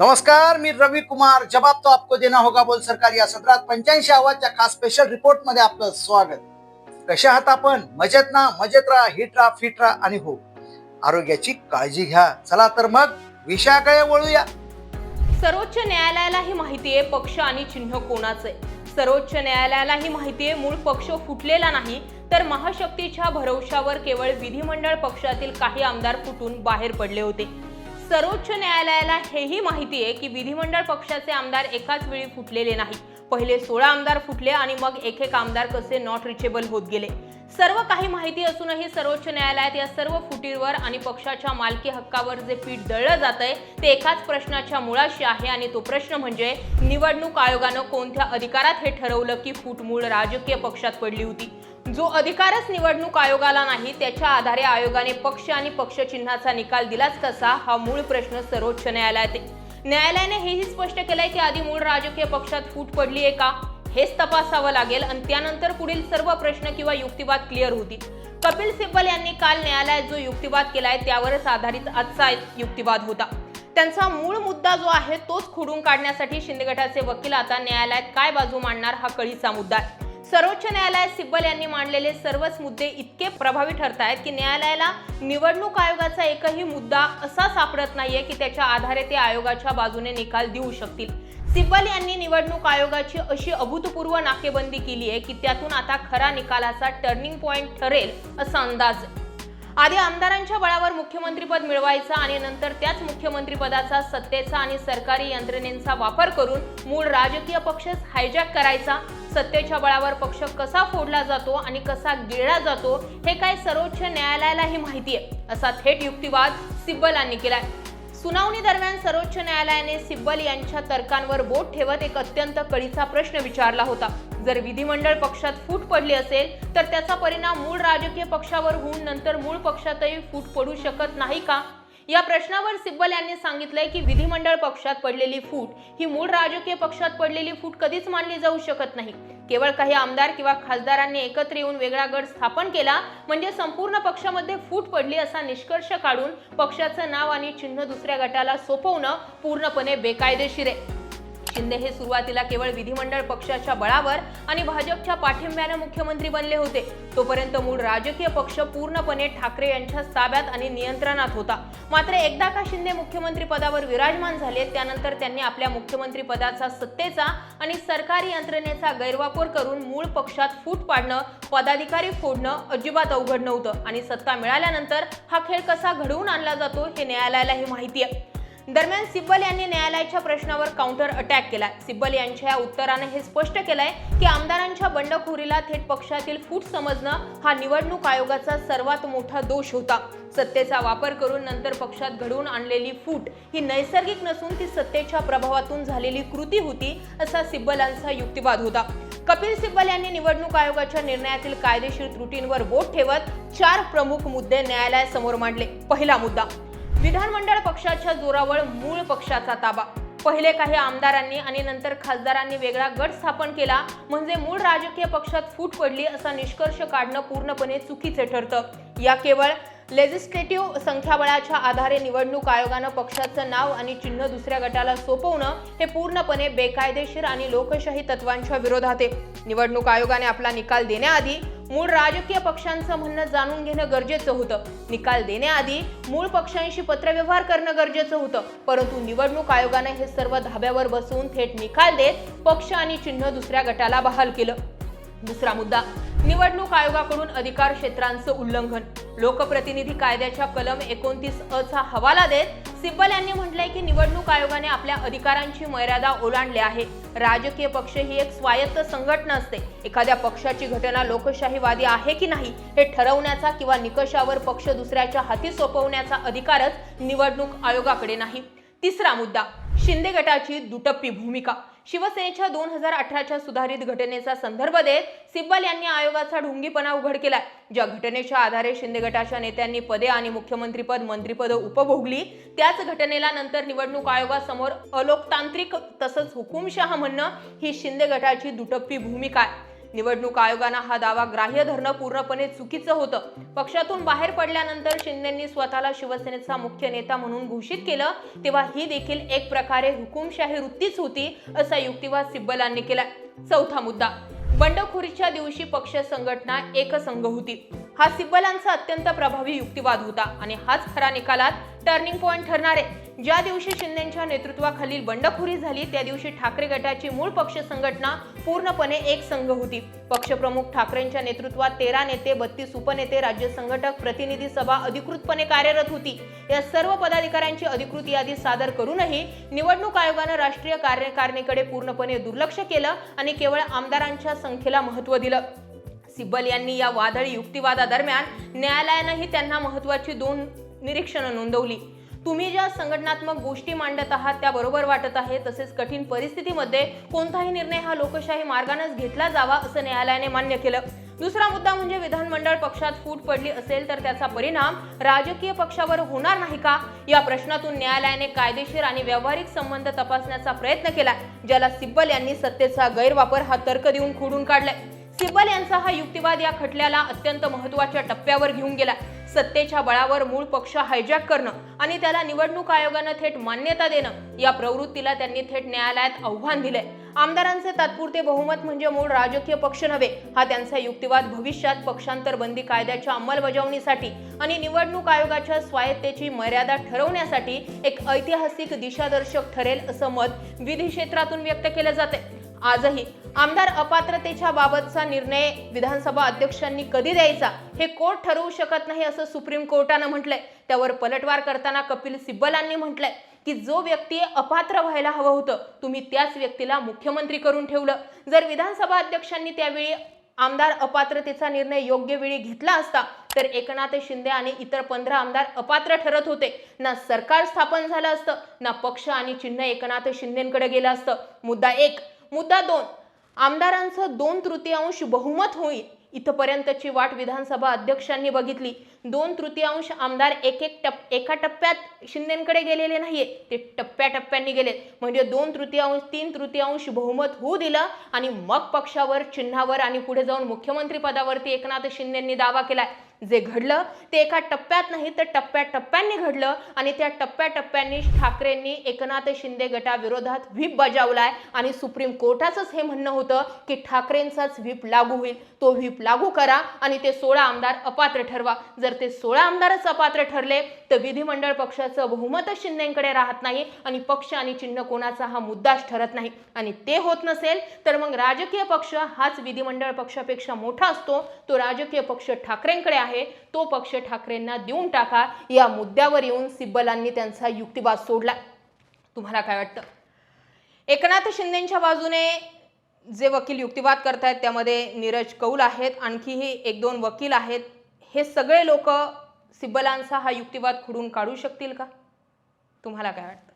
नमस्कार, मी रवि कुमार. जवाब तो आपको देना होगा बोल सरकार या सत्रात 85 आवाजच्या खास स्पेशल रिपोर्ट मध्ये आपलं स्वागत. कशा आहात आपण? मजेत ना? मजेत राहा, हिट राहा, फिट राहा आणि हो, आरोग्याची काळजी घ्या. चला तर मग विषयाकडे वळूया. सर्वोच्च न्यायालयाला ही माहिती आहे पक्ष आणि चिन्ह कोणाचं आहे. सर्वोच्च न्यायालयाला ही माहिती आहे मूळ पक्ष फुटलेला नाही, तर महाशक्तीच्या भरवशावर केवळ विधिमंडळ पक्षातील काही आमदार फुटून बाहेर पडले होते. सर्वोच्च न्यायालयाला हेही माहिती आहे की विधिमंडळ पक्षाचे आमदार एकाच वेळी फुटलेले नाही. पहिले 16 आमदार फुटले आणि मग एक आमदार कसे नॉट रिचेबल होत गेले. सर्व काही माहिती असूनही सर्वोच्च न्यायालयात या सर्व फुटीवर आणि पक्षाच्या मालकी हक्कावर जे पीठ दळलं जातंय ते एकाच प्रश्नाच्या मुळाशी आहे आणि तो प्रश्न म्हणजे निवडणूक आयोगानं कोणत्या अधिकारात हे ठरवलं की फूट मूळ राजकीय पक्षात पडली होती. जो अधिकारच निवडणूक आयोगाला नाही त्याच्या आधारे आयोगाने पक्ष आणि पक्षचिन्हाचा निकाल दिलाच कसा, हा मूळ प्रश्न सर्वोच्च न्यायालयात आहे. न्यायालयाने हेही स्पष्ट केलंय की आधी मूळ राजकीय पक्षात फूट पडली आहे का हेच तपासावं लागेल आणि त्यानंतर पुढील सर्व प्रश्न किंवा युक्तिवाद क्लिअर होतील. कपिल सिब्बल यांनी काल न्यायालयात जो युक्तिवाद केलाय त्यावरच आधारित आजचा युक्तिवाद होता. त्यांचा मूळ मुद्दा जो आहे तोच खोडून काढण्यासाठी शिंदे गटाचे वकील आता न्यायालयात काय बाजू मांडणार हा कळीचा मुद्दा आहे. सर्वोच्च न्यायालयात सिब्बल यांनी मांडलेले सर्वच मुद्दे इतके प्रभावी ठरतायत की न्यायालयाला निवडणूक आयोगाचा एकही मुद्दा असा सापडत नाहीये की त्याच्या आधारे ते आयोगाच्या बाजूने निकाल देऊ शकतील. सिब्बल यांनी निवडणूक आयोगाची अशी अभूतपूर्व नाकेबंदी केली आहे की त्यातून आता खरा निकालाचा टर्निंग पॉइंट ठरेल असा अंदाज आहे. आधी आमदारांच्या बळावर मुख्यमंत्रीपद मिळवायचं आणि नंतर त्याच मुख्यमंत्रीपदाचा सत्तेचा आणि सरकारी यंत्रणेचा वापर करून मूळ राजकीय पक्षच हायजॅक करायचा. सत्तेच्या बळावर पक्ष कसा फोडला जातो आणि कसा गिळला जातो हे काय सर्वोच्च न्यायालयालाही माहिती आहे, असा थेट युक्तिवाद सिब्बल यांनी केलाय. सुनावणी दरम्यान सर्वोच्च न्यायालयाने सिब्बल यांच्या तर्कांवर बोट ठेवत एक अत्यंत कळीचा प्रश्न विचारला होता. जर विधिमंडळ पक्षात फूट पडली असेल तर त्याचा परिणाम मूळ राजकीय पक्षावर होऊन नंतर मूळ पक्षातही फूट पडू शकत नाही का? या प्रश्नावर सिब्बल यांनी सांगितलंय की विधिमंडळ पक्षात पडलेली फूट ही मूळ राजकीय पक्षात पडलेली फूट कधीच मानली जाऊ शकत नाही. केवळ काही आमदार किंवा खासदारांनी एकत्र येऊन वेगळा गट स्थापन केला म्हणजे संपूर्ण पक्षामध्ये फूट पडली असा निष्कर्ष काढून पक्षाचं नाव आणि चिन्ह दुसऱ्या गटाला सोपवणं पूर्णपणे बेकायदेशीर आहे. शिंदे हे सुरुवातीला केवळ विधिमंडळ पक्षाच्या बळावर आणि भाजपच्या पाठिंब्याने मुख्यमंत्री बनले होते. तोपर्यंत मूळ राजकीय पक्ष पूर्णपणे ठाकरे यांच्या ताब्यात आणि नियंत्रणात होता. मात्र एकदा का शिंदे मुख्यमंत्री पदावर विराजमान झाले त्यानंतर त्यांनी आपल्या मुख्यमंत्री पदाचा सत्तेचा आणि सरकारी यंत्रणेचा गैरवापर करून मूळ पक्षात फूट पाडणं, पदाधिकारी फोडणं अजिबात अवघड नव्हतं आणि सत्ता मिळाल्यानंतर हा खेळ कसा घडवून आणला जातो हे न्यायालयालाही माहिती आहे. दरम्यान सिब्बल यांनी न्यायालयाच्या प्रश्नावर काउंटर अटॅक केला. सिब्बल यांच्या या उत्तराने हे स्पष्ट केलंय की आमदारांच्या बंडखोरीला थेट पक्षातील फूट समजणं हा निवडणूक आयोगाचा सर्वात मोठा दोष होता. सत्तेचा वापर करून नंतर पक्षात घडवून आणलेली फूट ही नैसर्गिक नसून ती सत्तेच्या प्रभावातून झालेली कृती होती असा सिब्बल यांचा युक्तिवाद होता. कपिल सिब्बल यांनी निवडणूक आयोगाच्या निर्णयातील कायदेशीर त्रुटींवर बोट ठेवत 4 प्रमुख मुद्दे न्यायालयासमोर मांडले. पहिला मुद्दा, विधानमंडळ पक्षाच्या जोरावर मूळ पक्षाचा ताबा. पहिले काही आमदारांनी आणि नंतर खासदारांनी वेगळा गट स्थापन केला म्हणजे मूळ राजकीय पक्षात फूट पडली असा निष्कर्ष काढणं पूर्णपणे चुकीचे ठरतं. या केवळ लेजिस्लेटिव्ह संख्याबळाच्या आधारे निवडणूक आयोगानं पक्षाचं नाव आणि चिन्ह दुसऱ्या गटाला सोपवणं हे पूर्णपणे बेकायदेशीर आणि लोकशाही तत्वांच्या विरोधात आहे. निवडणूक आयोगाने आपला निकाल देण्याआधी मूळ राजकीय पक्षांचं म्हणणं जाणून घेणं गरजेचं होतं. निकाल देण्याआधी मूळ पक्षांशी पत्रव्यवहार करणं गरजेचं होतं. परंतु निवडणूक आयोगाने हे सर्व धाब्यावर बसवून थेट निकाल देत पक्ष आणि चिन्ह दुसऱ्या गटाला बहाल केलं. दुसरा मुद्दा, निवडणूक आयोगाकडून अधिकार क्षेत्रांचं उल्लंघन. लोकप्रतिनिधी कायद्याच्या कलम 29 चा हवाला देत सिब्बल यांनी म्हटलंय की निवडणूक आयोगाने आपल्या अधिकारांची मर्यादा ओलांडली आहे. राजकीय पक्ष ही एक स्वायत्त संघटना असते. एखाद्या पक्षाची घटना लोकशाहीवादी आहे की नाही हे ठरवण्याचा किंवा निकषावर पक्ष दुसऱ्याच्या हाती सोपवण्याचा अधिकारच निवडणूक आयोगाकडे नाही. तिसरा मुद्दा, शिंदे गटाची दुटप्पी भूमिका. शिवसेनेच्या 2018च्या सुधारित घटनेचा संदर्भ देत सिब्बल यांनी आयोगाचा ढोंगीपणा उघड केलाय. ज्या घटनेच्या आधारे शिंदे गटाच्या नेत्यांनी पदे आणि मुख्यमंत्रीपद, मंत्रिपद उपभोगली त्याच घटनेला नंतर निवडणूक आयोगासमोर अलोकतांत्रिक तसंच हुकुमशहा म्हणणं ही शिंदे गटाची दुटप्पी भूमिका आहे. निवडणूक आयोगानं हा दावा ग्राह्य धरणं पूर्णपणे चुकीचं होतं. पक्षातून बाहेर पडल्यानंतर शिंदेंनी स्वतःला शिवसेनेचा मुख्य नेता म्हणून घोषित केलं, तेव्हा ही देखील एक प्रकारे हुकुमशाही वृत्तीच होती, असा युक्तिवाद सिब्बलांनी केलाय. चौथा मुद्दा, बंडखोरीच्या दिवशी पक्ष संघटना एकसंघ होती. हा सिब्बलांचा अत्यंत प्रभावी युक्तिवाद होता आणि हाच खरा निकालात टर्निंग पॉइंट ठरणार आहे. ज्या दिवशी शिंदेंच्या नेतृत्वाखालील बंडखोरी झाली त्या दिवशी ठाकरे गटाची मूळ पक्ष संघटना पूर्णपणे एक संघ होती. पक्षप्रमुख ठाकरेंच्या नेतृत्वात 13 नेते, 32 उपनेते, राज्य संघटक, प्रतिनिधी सभा अधिकृतपणे कार्यरत होती. या सर्व पदाधिकाऱ्यांची अधिकृत यादी सादर करूनही निवडणूक आयोगानं राष्ट्रीय कार्यकारिणीकडे पूर्णपणे दुर्लक्ष केलं आणि केवळ आमदारांच्या संख्येला महत्त्व दिलं. सिब्बल यांनी या वादळी युक्तिवादादरम्यान न्यायालयानंही त्यांना महत्त्वाची 2 निरीक्षणं नोंदवली. तुम्ही ज्या संघटनात्मक गोष्टी मांडत आहात त्या बरोबर वाटत आहे, तसेच कठीण परिस्थितीमध्ये कोणताही निर्णय हा लोकशाही मार्गानेच घेतला जावा असं न्यायालयाने मान्य केलं. दुसरा मुद्दा म्हणजे विधानमंडळ पक्षात फूट पडली असेल तर त्याचा परिणाम राजकीय पक्षावर होणार नाही का, या प्रश्नातून न्यायालयाने कायदेशीर आणि व्यावहारिक संबंध तपासण्याचा प्रयत्न केला, ज्याला सिब्बल यांनी सत्तेचा गैरवापर हा तर्क देऊन खोडून काढलाय. सिब्बल यांचा हा युक्तिवाद या खटल्याला अत्यंत महत्त्वाच्या टप्प्यावर घेऊन गेला. सत्तेच्या बळावर मूळ पक्ष हायजॅक करणं आणि त्याला निवडणूक आयोगानं थेट मान्यता देणं, या प्रवृत्तीला त्यांनी थेट न्यायालयात आव्हान दिलंय. आमदारांचे तात्पुरते बहुमत म्हणजे मूळ राजकीय पक्ष नव्हे, हा त्यांचा युक्तिवाद भविष्यात पक्षांतर बंदी कायद्याच्या अंमलबजावणीसाठी आणि निवडणूक आयोगाच्या स्वायत्तेची मर्यादा ठरवण्यासाठी एक ऐतिहासिक दिशादर्शक ठरेल असं मत विधी क्षेत्रातून व्यक्त केलं जाते. आजही आमदार अपात्रतेच्या बाबतचा निर्णय विधानसभा अध्यक्षांनी कधी द्यायचा हे कोर्ट ठरवू शकत नाही असं सुप्रीम कोर्टानं म्हटलंय. त्यावर पलटवार करताना कपिल सिब्बलांनी म्हटलंय की जो व्यक्ती अपात्र व्हायला हवं होतं तुम्ही त्याच व्यक्तीला मुख्यमंत्री करून ठेवलं. जर विधानसभा अध्यक्षांनी त्यावेळी आमदार अपात्रतेचा निर्णय योग्य वेळी घेतला असता तर एकनाथ शिंदे आणि इतर 15 आमदार अपात्र ठरत होते. ना सरकार स्थापन झालं असतं, ना पक्ष आणि चिन्ह एकनाथ शिंदेंकडे गेलं असतं. मुद्दा 1. मुद्दा 2, आमदारांचं 2/3 बहुमत होईल इथपर्यंतची वाट विधानसभा अध्यक्षांनी बघितली. 2/3 आमदार एका टप्प्यात शिंदेंकडे गेलेले नाहीये, ते टप्प्याटप्प्यांनी गेले. म्हणजे 2/3 3/3 बहुमत होऊ दिलं आणि मग पक्षावर, चिन्हावर आणि पुढे जाऊन मुख्यमंत्री पदावरती एकनाथ शिंदेंनी दावा केलाय. जे घडलं ते एका टप्प्यात नाही तर टप्प्याटप्प्यांनी घडलं आणि त्या टप्प्याटप्प्यांनी ठाकरेंनी एकनाथ शिंदे गटाविरोधात व्हीप बजावलाय आणि सुप्रीम कोर्टाचंच हे म्हणणं होतं की ठाकरेंचाच व्हीप लागू होईल. तो व्हीप लागू करा आणि ते 16 आमदार अपात्र ठरवा. जर ते 16 आमदारच अपात्र ठरले तर विधिमंडळ पक्षाचं बहुमतच शिंदेंकडे राहत नाही आणि पक्ष आणि चिन्ह कोणाचा हा मुद्दाच ठरत नाही. आणि ते होत नसेल तर मग राजकीय पक्ष हाच विधिमंडळ पक्षापेक्षा मोठा असतो. तो राजकीय पक्ष ठाकरेंकडे आहे, तो पक्ष ठाकरेंना देऊन टाका. या मुद्द्यावर येऊन सिब्बलांनी त्यांचा युक्तिवाद सोडला. तुम्हाला काय वाटतं? एकनाथ शिंदेंच्या बाजूने जे वकील युक्तिवाद करतायत त्यामध्ये नीरज कौल आहेत, आणखीही 1-2 वकील आहेत. हे सगळे लोक सिब्बलांचा हा युक्तिवाद खोडून काढू शकतील का? तुम्हाला काय वाटतं?